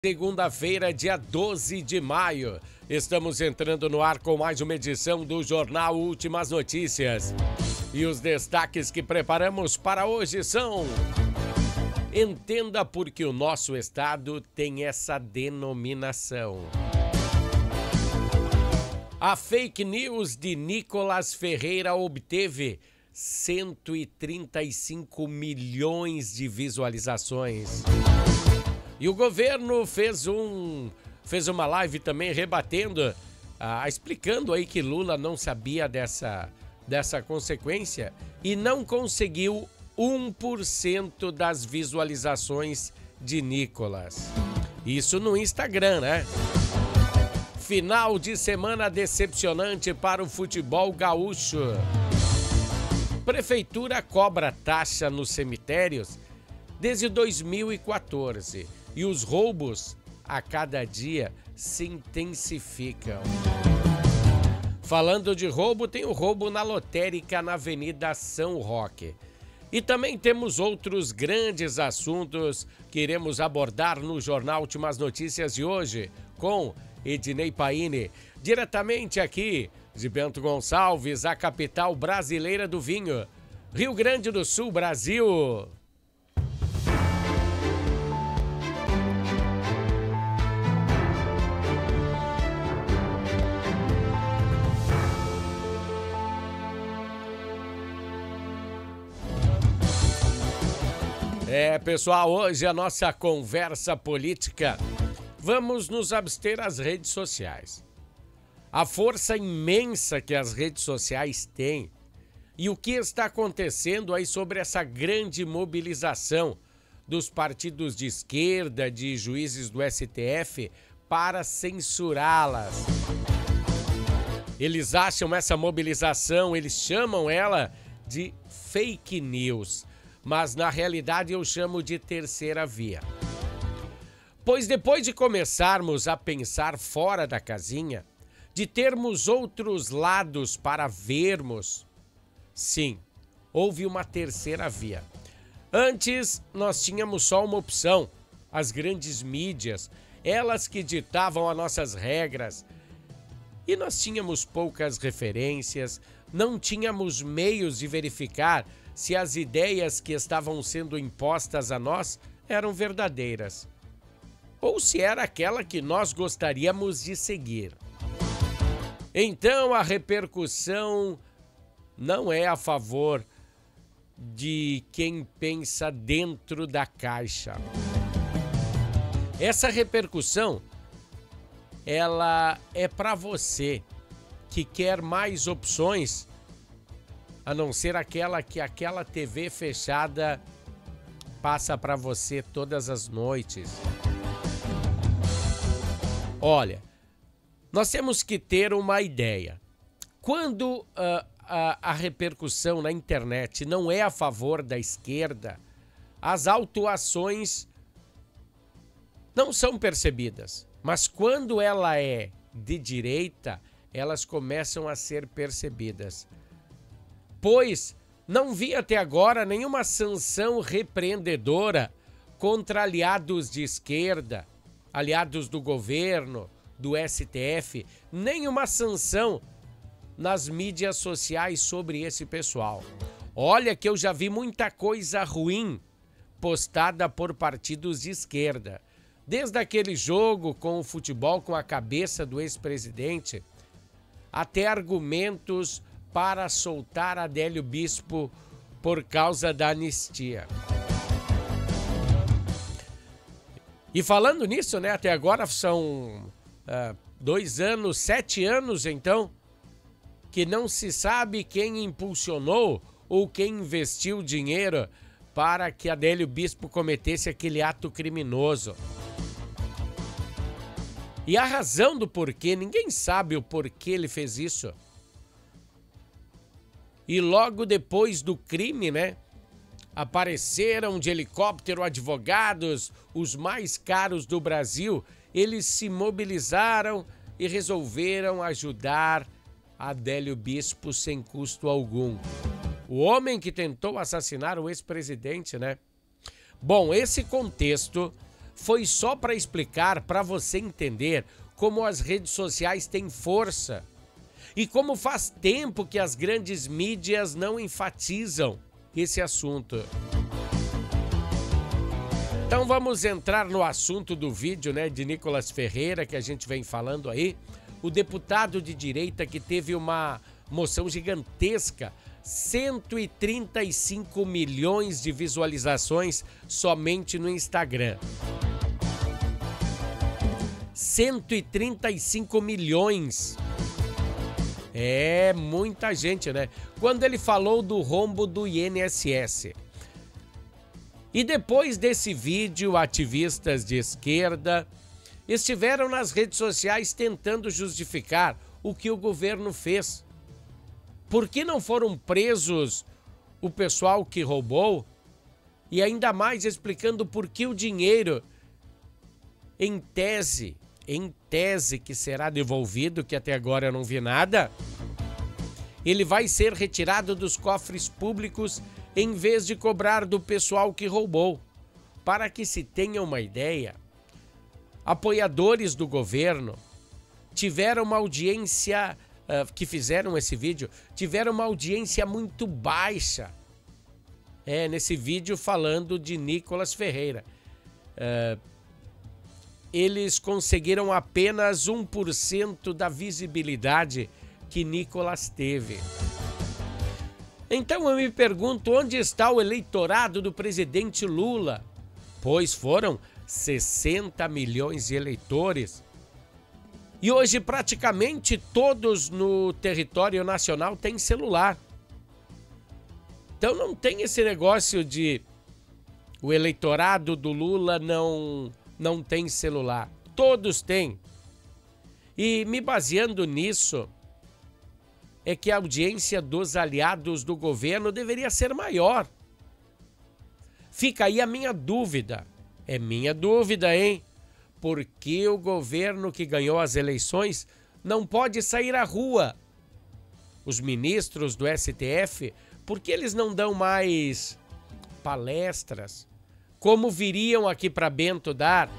Segunda-feira, dia 12 de maio. Estamos entrando no ar com mais uma edição do Jornal Últimas Notícias. E os destaques que preparamos para hoje são: entenda por que o nosso estado tem essa denominação. A fake news de Nicolas Ferreira obteve 135 milhões de visualizações. E o governo fez uma live também rebatendo, explicando aí que Lula não sabia dessa consequência e não conseguiu 1% das visualizações de Nicolas. Isso no Instagram, né? Final de semana decepcionante para o futebol gaúcho. Prefeitura cobra taxa nos cemitérios desde 2014 e os roubos a cada dia se intensificam. Falando de roubo, tem o roubo na lotérica na Avenida São Roque. E também temos outros grandes assuntos que iremos abordar no Jornal Últimas Notícias de hoje com Ednei Paine, diretamente aqui de Bento Gonçalves, a capital brasileira do vinho, Rio Grande do Sul, Brasil. Pessoal, hoje a nossa conversa política, vamos nos abster das redes sociais. A força imensa que as redes sociais têm e o que está acontecendo aí sobre essa grande mobilização dos partidos de esquerda, de juízes do STF, para censurá-las. Eles acham essa mobilização, eles chamam ela de fake news. Mas na realidade eu chamo de terceira via. Pois depois de começarmos a pensar fora da casinha, de termos outros lados para vermos, sim, houve uma terceira via. Antes nós tínhamos só uma opção, as grandes mídias, elas que ditavam as nossas regras. E nós tínhamos poucas referências, não tínhamos meios de verificar se as ideias que estavam sendo impostas a nós eram verdadeiras, ou se era aquela que nós gostaríamos de seguir. Então a repercussão não é a favor de quem pensa dentro da caixa. Essa repercussão, ela é para você que quer mais opções, a não ser aquela que aquela TV fechada passa para você todas as noites. Olha, nós temos que ter uma ideia. Quando a repercussão na internet não é a favor da esquerda, as autuações não são percebidas. Mas quando ela é de direita, elas começam a ser percebidas. Pois não vi até agora nenhuma sanção repreendedora contra aliados de esquerda, aliados do governo, do STF, nenhuma sanção nas mídias sociais sobre esse pessoal. Olha que eu já vi muita coisa ruim postada por partidos de esquerda. Desde aquele jogo com o futebol com a cabeça do ex-presidente, até argumentos para soltar Adélio Bispo por causa da anistia. E falando nisso, né, até agora são 2 anos, 7 anos então, que não se sabe quem impulsionou ou quem investiu dinheiro para que Adélio Bispo cometesse aquele ato criminoso. E a razão do porquê, ninguém sabe o porquê ele fez isso. E logo depois do crime, né, apareceram de helicóptero advogados, os mais caros do Brasil. Eles se mobilizaram e resolveram ajudar Adélio Bispo sem custo algum. O homem que tentou assassinar o ex-presidente, né? Bom, esse contexto foi só para explicar, para você entender como as redes sociais têm força e como faz tempo que as grandes mídias não enfatizam esse assunto. Então vamos entrar no assunto do vídeo, né, de Nicolas Ferreira, que a gente vem falando aí. O deputado de direita que teve uma moção gigantesca, 135 milhões de visualizações somente no Instagram. 135 milhões. É muita gente, né? Quando ele falou do rombo do INSS. E depois desse vídeo, ativistas de esquerda estiveram nas redes sociais tentando justificar o que o governo fez. Por que não foram presos o pessoal que roubou? E ainda mais explicando por que o dinheiro, em tese que será devolvido, que até agora eu não vi nada, ele vai ser retirado dos cofres públicos em vez de cobrar do pessoal que roubou. Para que se tenha uma ideia, apoiadores do governo tiveram uma audiência, que fizeram esse vídeo, tiveram uma audiência muito baixa. Nesse vídeo falando de Nicolas Ferreira. Eles conseguiram apenas 1% da visibilidade que Nicolas teve. Então eu me pergunto, onde está o eleitorado do presidente Lula? Pois foram 60 milhões de eleitores. E hoje praticamente todos no território nacional têm celular. Então não tem esse negócio de o eleitorado do Lula não tem celular. Todos têm. E me baseando nisso, é que a audiência dos aliados do governo deveria ser maior. Fica aí a minha dúvida. É minha dúvida, hein? Por que o governo que ganhou as eleições não pode sair à rua? Os ministros do STF, por que eles não dão mais palestras? Como viriam aqui para Bento dar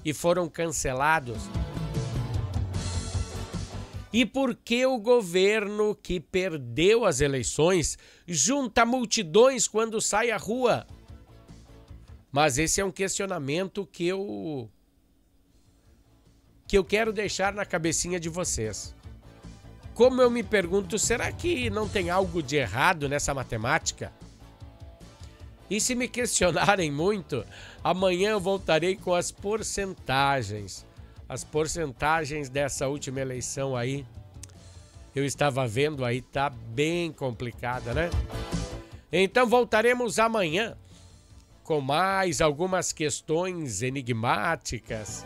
e foram cancelados? E por que o governo que perdeu as eleições junta multidões quando sai à rua? Mas esse é um questionamento que eu quero deixar na cabecinha de vocês. Como eu me pergunto, será que não tem algo de errado nessa matemática? E se me questionarem muito, amanhã eu voltarei com as porcentagens. As porcentagens dessa última eleição aí, eu estava vendo aí, tá bem complicada, né? Então voltaremos amanhã com mais algumas questões enigmáticas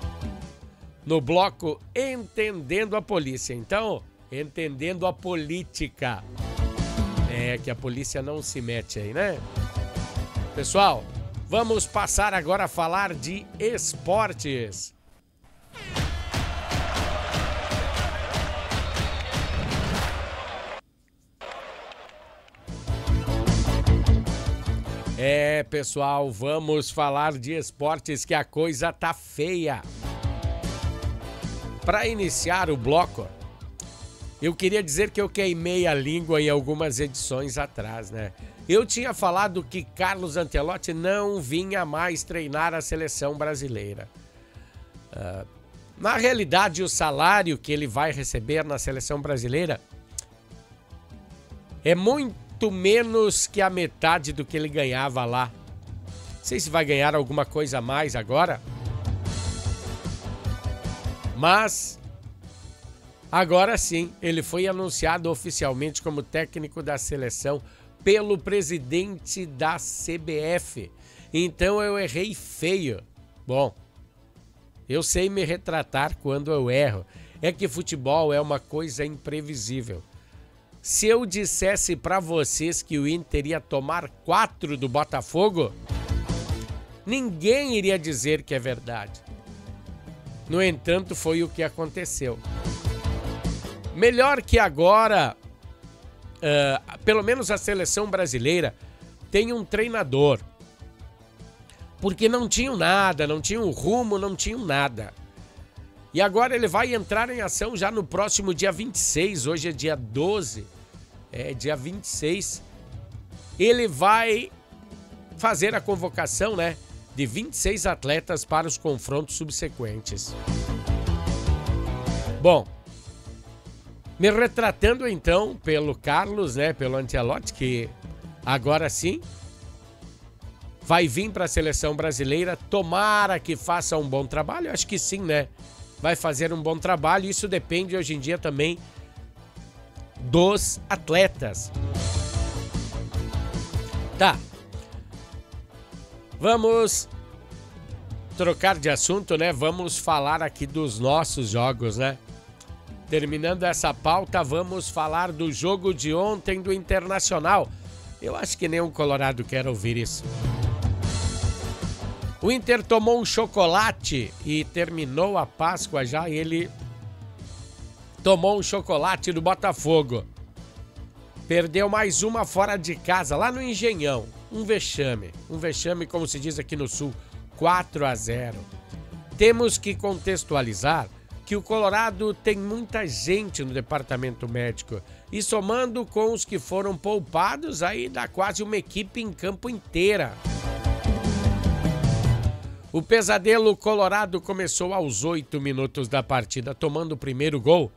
no bloco Entendendo a Polícia. Então, entendendo a política. É que a polícia não se mete aí, né? Pessoal, vamos passar agora a falar de esportes. Pessoal, vamos falar de esportes que a coisa tá feia. Para iniciar o bloco, eu queria dizer que eu queimei a língua em algumas edições atrás, né? Eu tinha falado que Carlos Ancelotti não vinha mais treinar a seleção brasileira. Na realidade, o salário que ele vai receber na seleção brasileira é muito menos que a metade do que ele ganhava lá. Não sei se vai ganhar alguma coisa a mais agora. Mas agora sim, ele foi anunciado oficialmente como técnico da seleção pelo presidente da CBF. Então eu errei feio. Bom, eu sei me retratar quando eu erro. É que futebol é uma coisa imprevisível. Se eu dissesse para vocês que o Inter ia tomar 4 do Botafogo, ninguém iria dizer que é verdade. No entanto, foi o que aconteceu. Melhor que agora, pelo menos a seleção brasileira tem um treinador. porque não tinham nada, não tinham rumo, não tinham nada. E agora ele vai entrar em ação já no próximo dia 26, hoje é dia 12, dia 26. Ele vai fazer a convocação, né, de 26 atletas para os confrontos subsequentes. Bom, me retratando então pelo Carlos, né, pelo Ancelotti, que agora sim vai vir para a seleção brasileira, tomara que faça um bom trabalho, acho que sim, né? Vai fazer um bom trabalho, isso depende hoje em dia também dos atletas. Tá. Vamos trocar de assunto, né? Vamos falar aqui dos nossos jogos, né? Terminando essa pauta, vamos falar do jogo de ontem do Internacional. Eu acho que nenhum colorado quer ouvir isso. O Inter tomou um chocolate e terminou a Páscoa já. Ele tomou um chocolate do Botafogo. Perdeu mais uma fora de casa, lá no Engenhão. Um vexame, como se diz aqui no Sul, 4-0. Temos que contextualizar que o Colorado tem muita gente no departamento médico. E somando com os que foram poupados, aí dá quase uma equipe em campo inteira. O pesadelo colorado começou aos 8 minutos da partida, tomando o primeiro gol.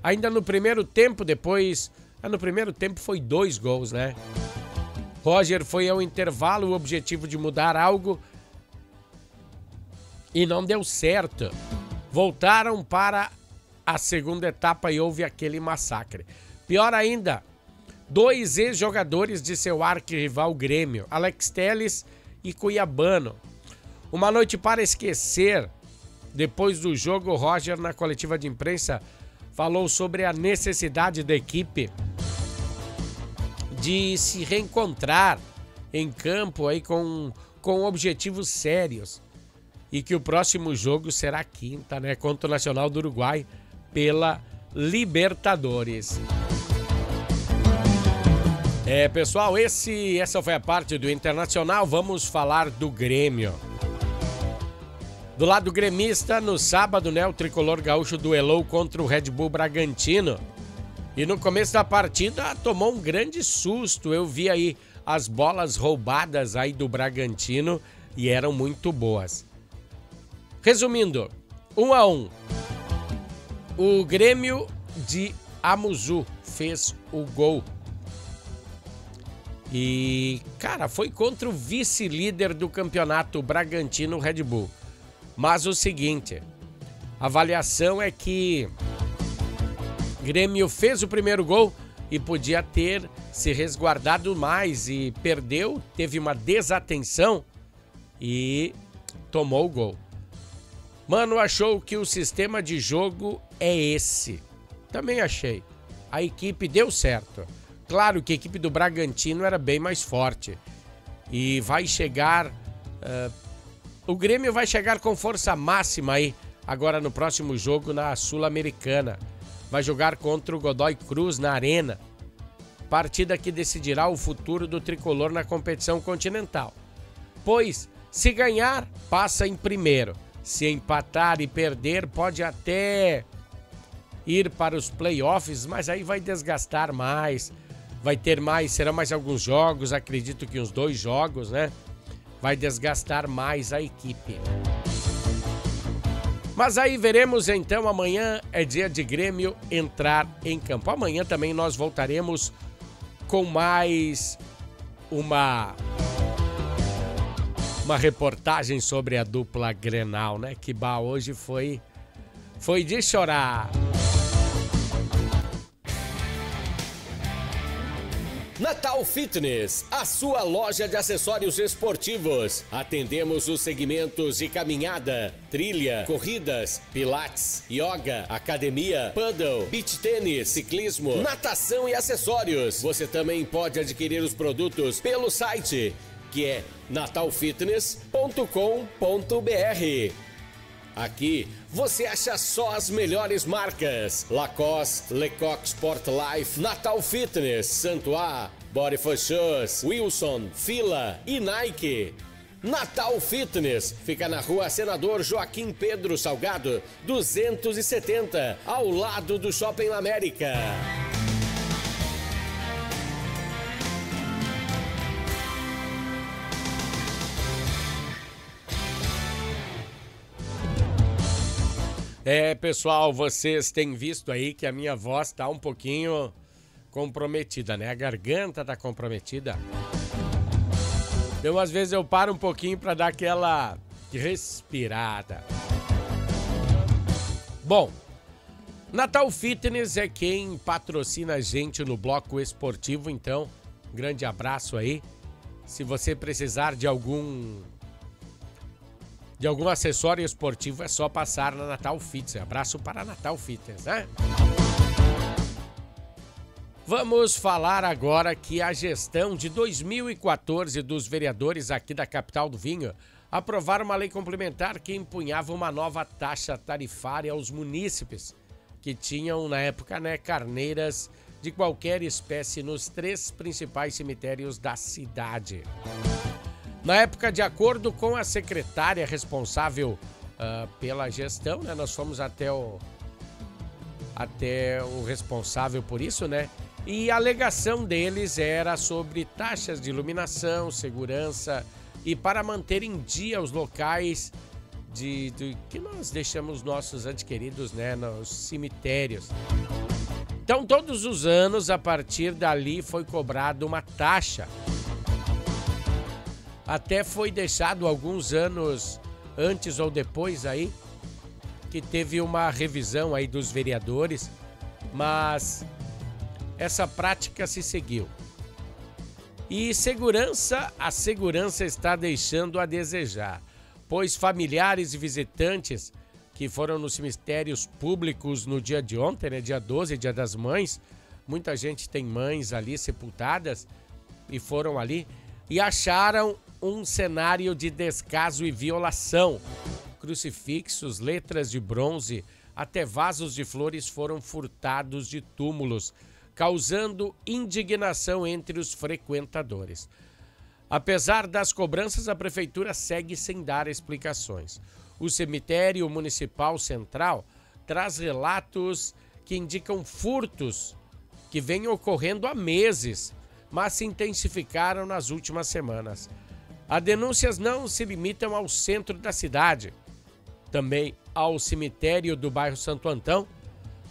Ainda no primeiro tempo, depois... no primeiro tempo foi 2 gols, né? Roger foi ao intervalo, o objetivo de mudar algo, e não deu certo. Voltaram para a segunda etapa e houve aquele massacre. Pior ainda, 2 ex-jogadores de seu arquirrival Grêmio, Alex Telles e Cuiabano. Uma noite para esquecer. Depois do jogo, Roger, na coletiva de imprensa, falou sobre a necessidade da equipe de se reencontrar em campo aí com objetivos sérios. E que o próximo jogo será quinta, né? Contra o Nacional do Uruguai pela Libertadores. Pessoal, essa foi a parte do Internacional. Vamos falar do Grêmio. Do lado gremista, no sábado, né, o tricolor gaúcho duelou contra o Red Bull Bragantino. E no começo da partida tomou um grande susto. Eu vi aí as bolas roubadas aí do Bragantino e eram muito boas. Resumindo, 1-1. O Grêmio de Amuzu fez o gol. E, cara, foi contra o vice-líder do campeonato, o Bragantino Red Bull. Mas o seguinte, a avaliação é que Grêmio fez o primeiro gol e podia ter se resguardado mais e perdeu, teve uma desatenção e tomou o gol. Mano achou que o sistema de jogo é esse. Também achei. A equipe deu certo. Claro que a equipe do Bragantino era bem mais forte. E vai chegar... o Grêmio vai chegar com força máxima aí, agora no próximo jogo na Sul-Americana. Vai jogar contra o Godoy Cruz na Arena. Partida que decidirá o futuro do tricolor na competição continental. Pois, se ganhar, passa em primeiro. Se empatar e perder, pode até ir para os playoffs, mas aí vai desgastar mais. Vai ter mais, serão mais alguns jogos, acredito que uns 2 jogos, né? Vai desgastar mais a equipe. Mas aí veremos então, amanhã é dia de Grêmio entrar em campo. Amanhã também nós voltaremos com mais uma reportagem sobre a dupla Grenal, né? Que hoje foi de chorar. Natal Fitness, a sua loja de acessórios esportivos. Atendemos os segmentos de caminhada, trilha, corridas, pilates, yoga, academia, paddle, beach tênis, ciclismo, natação e acessórios. Você também pode adquirir os produtos pelo site, que é natalfitness.com.br. Aqui você acha só as melhores marcas: Lacoste, Lecoq Sport Life, Natal Fitness, Santois, Body for Shoes, Wilson, Fila e Nike. Natal Fitness fica na rua Senador Joaquim Pedro Salgado, 270, ao lado do Shopping América. Pessoal, vocês têm visto aí que a minha voz tá um pouquinho comprometida, né? A garganta tá comprometida. Então, às vezes eu paro um pouquinho para dar aquela respirada. Bom, Natal Fitness é quem patrocina a gente no bloco esportivo, então, grande abraço aí. Se você precisar de algum acessório esportivo, é só passar na Natal Fitness. Abraço para Natal Fitness, né? Vamos falar agora que a gestão de 2014 dos vereadores aqui da capital do vinho aprovaram uma lei complementar que empunhava uma nova taxa tarifária aos munícipes que tinham, na época, né, carneiras de qualquer espécie nos 3 principais cemitérios da cidade. Na época, de acordo com a secretária responsável pela gestão, né, nós fomos até o responsável por isso, né? E a alegação deles era sobre taxas de iluminação, segurança e para manter em dia os locais que nós deixamos nossos entes queridos, né, nos cemitérios. Então, todos os anos, a partir dali, foi cobrada uma taxa. Até foi deixado alguns anos antes ou depois aí, que teve uma revisão aí dos vereadores, mas essa prática se seguiu. E a segurança está deixando a desejar, pois familiares e visitantes que foram nos cemitérios públicos no dia de ontem, né, dia 12, dia das mães, muita gente tem mães ali sepultadas e foram ali e acharam um cenário de descaso e violação. Crucifixos, letras de bronze, até vasos de flores foram furtados de túmulos, causando indignação entre os frequentadores. Apesar das cobranças, a prefeitura segue sem dar explicações. O cemitério municipal central traz relatos que indicam furtos que vêm ocorrendo há meses, mas se intensificaram nas últimas semanas. As denúncias não se limitam ao centro da cidade, também ao cemitério do bairro Santo Antão.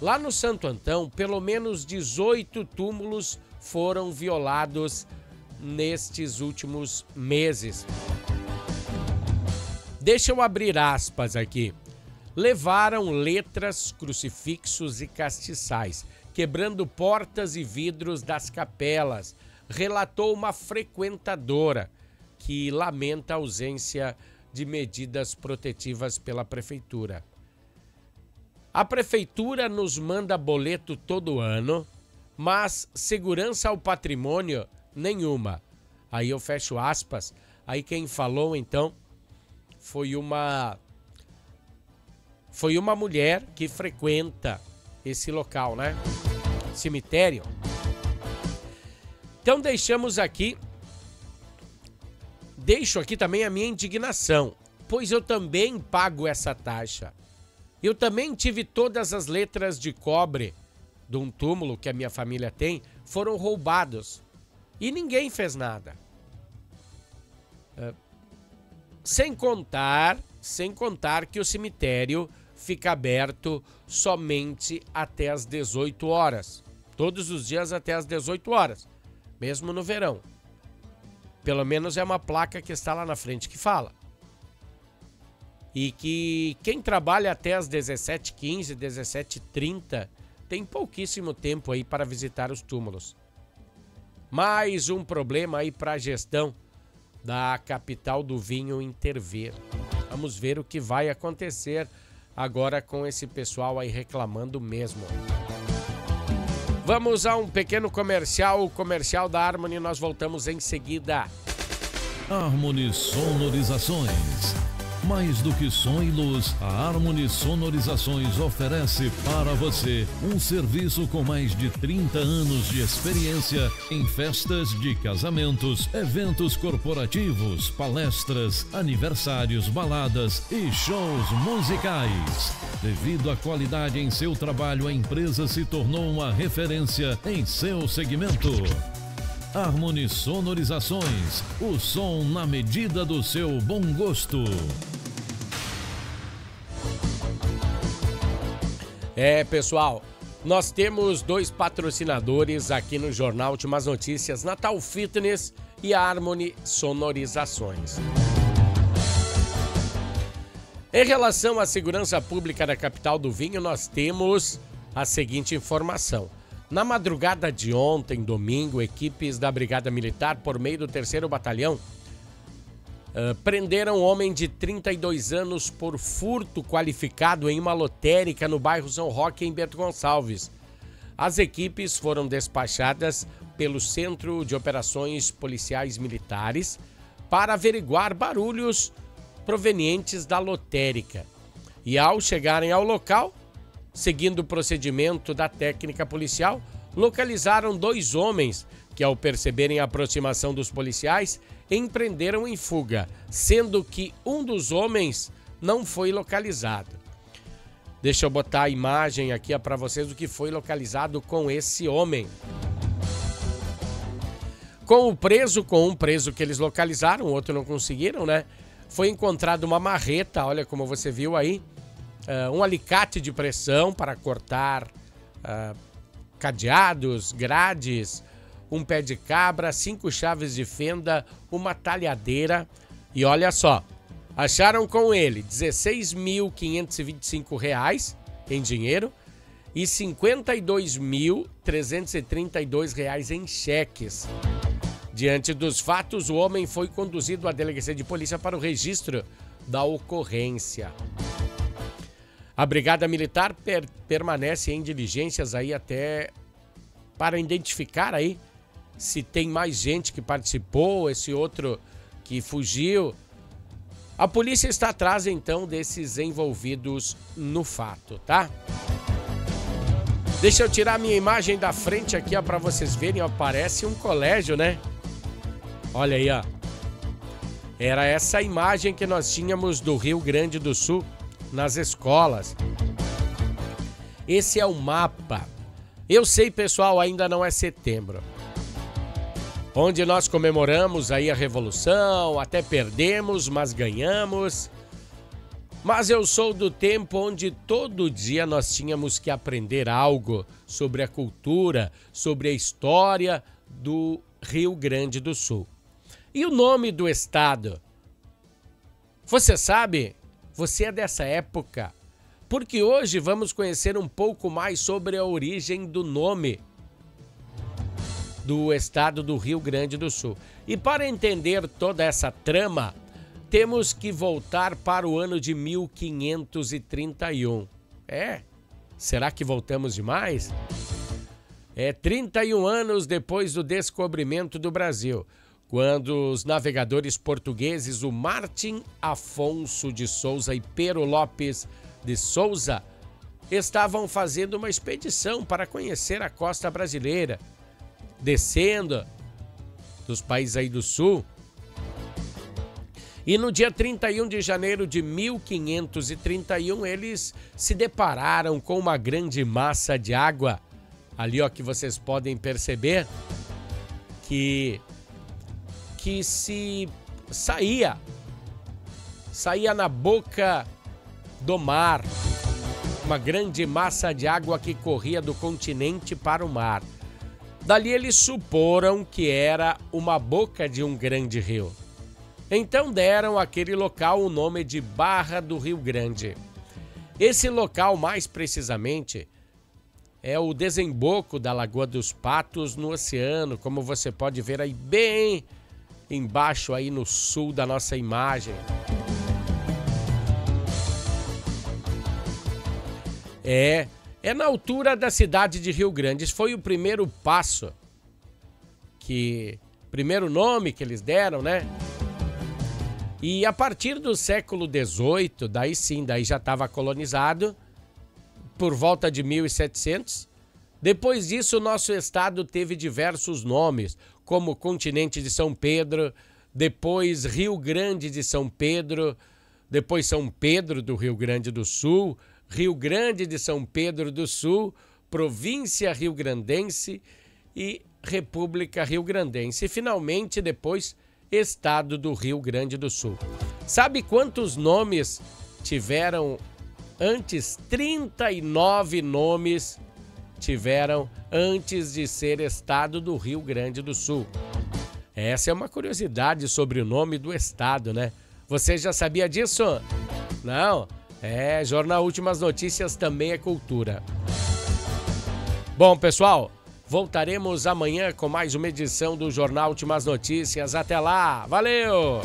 Lá no Santo Antão, pelo menos 18 túmulos foram violados nestes últimos meses. Deixa eu abrir aspas aqui. Levaram letras, crucifixos e castiçais, quebrando portas e vidros das capelas, relatou uma frequentadora que lamenta a ausência de medidas protetivas pela prefeitura. A prefeitura nos manda boleto todo ano, mas segurança ao patrimônio nenhuma. Aí eu fecho aspas. Aí quem falou então foi uma mulher que frequenta esse local, né? Cemitério. Então deixo aqui também a minha indignação, pois eu também pago essa taxa. Eu também tive todas as letras de cobre de um túmulo que a minha família tem, foram roubados. E ninguém fez nada. Sem contar que o cemitério fica aberto somente até as 18 horas. Todos os dias até as 18 horas, mesmo no verão. Pelo menos é uma placa que está lá na frente que fala. E que quem trabalha até as 17h15, 17h30, tem pouquíssimo tempo aí para visitar os túmulos. Mais um problema aí para a gestão da capital do vinho intervir. Vamos ver o que vai acontecer agora com esse pessoal aí reclamando mesmo. Vamos a um pequeno comercial, o comercial da Harmony, nós voltamos em seguida. Harmony Sonorizações. Mais do que som e luz, a Harmony Sonorizações oferece para você um serviço com mais de 30 anos de experiência em festas de casamentos, eventos corporativos, palestras, aniversários, baladas e shows musicais. Devido à qualidade em seu trabalho, a empresa se tornou uma referência em seu segmento. Harmony Sonorizações, o som na medida do seu bom gosto. Pessoal, nós temos 2 patrocinadores aqui no Jornal Últimas Notícias, Natal Fitness e a Harmony Sonorizações. Em relação à segurança pública da capital do vinho, nós temos a seguinte informação. Na madrugada de ontem, domingo, equipes da Brigada Militar, por meio do 3º Batalhão, prenderam um homem de 32 anos por furto qualificado em uma lotérica no bairro São Roque, em Bento Gonçalves. As equipes foram despachadas pelo Centro de Operações Policiais Militares para averiguar barulhos provenientes da lotérica. E ao chegarem ao local, seguindo o procedimento da técnica policial, localizaram 2 homens que, ao perceberem a aproximação dos policiais, empreenderam em fuga, sendo que um dos homens não foi localizado. Deixa eu botar a imagem aqui para vocês do que foi localizado com esse homem. Com um preso que eles localizaram, o outro não conseguiram, né? Foi encontrada uma marreta, olha como você viu aí, um alicate de pressão para cortar cadeados, grades, um pé de cabra, 5 chaves de fenda, uma talhadeira e olha só, acharam com ele R$ 16.525 em dinheiro e R$ 52.332 em cheques. Diante dos fatos, o homem foi conduzido à delegacia de polícia para o registro da ocorrência. A Brigada Militar permanece em diligências aí até para identificar aí se tem mais gente que participou, esse outro que fugiu. A polícia está atrás então desses envolvidos no fato, tá? Deixa eu tirar minha imagem da frente aqui, ó, para vocês verem, ó, parece um colégio, né? Olha aí, ó. Era essa imagem que nós tínhamos do Rio Grande do Sul nas escolas. Esse é o mapa. Eu sei, pessoal, ainda não é setembro, onde nós comemoramos aí a Revolução, até perdemos, mas ganhamos. Mas eu sou do tempo onde todo dia nós tínhamos que aprender algo sobre a cultura, sobre a história do Rio Grande do Sul. E o nome do estado? Você sabe? Você é dessa época? Porque hoje vamos conhecer um pouco mais sobre a origem do nome do estado do Rio Grande do Sul. E para entender toda essa trama, temos que voltar para o ano de 1531. Será que voltamos demais? 31 anos depois do descobrimento do Brasil, quando os navegadores portugueses, o Martim Afonso de Souza e Pero Lopes de Souza, estavam fazendo uma expedição para conhecer a costa brasileira, descendo dos países aí do sul. E no dia 31 de janeiro de 1531, eles se depararam com uma grande massa de água. Ali, ó, que vocês podem perceber que se saía na boca do mar, uma grande massa de água que corria do continente para o mar. Dali eles suporam que era uma boca de um grande rio. Então deram àquele local o nome de Barra do Rio Grande. Esse local, mais precisamente, é o desemboco da Lagoa dos Patos no oceano, como você pode ver aí bem embaixo aí no sul da nossa imagem. É na altura da cidade de Rio Grande. Esse foi o primeiro passo, primeiro nome que eles deram, né? E a partir do século XVIII, daí sim, daí já estava colonizado, por volta de 1700. Depois disso, o nosso estado teve diversos nomes, como Continente de São Pedro, depois Rio Grande de São Pedro, depois São Pedro do Rio Grande do Sul, Rio Grande de São Pedro do Sul, Província Rio-Grandense e República Rio-Grandense. E finalmente, depois, Estado do Rio Grande do Sul. Sabe quantos nomes tiveram antes? 39 nomes tiveram antes de ser Estado do Rio Grande do Sul. Essa é uma curiosidade sobre o nome do estado, né? Você já sabia disso? Não? Jornal Últimas Notícias também é cultura. Bom, pessoal, voltaremos amanhã com mais uma edição do Jornal Últimas Notícias. Até lá, valeu!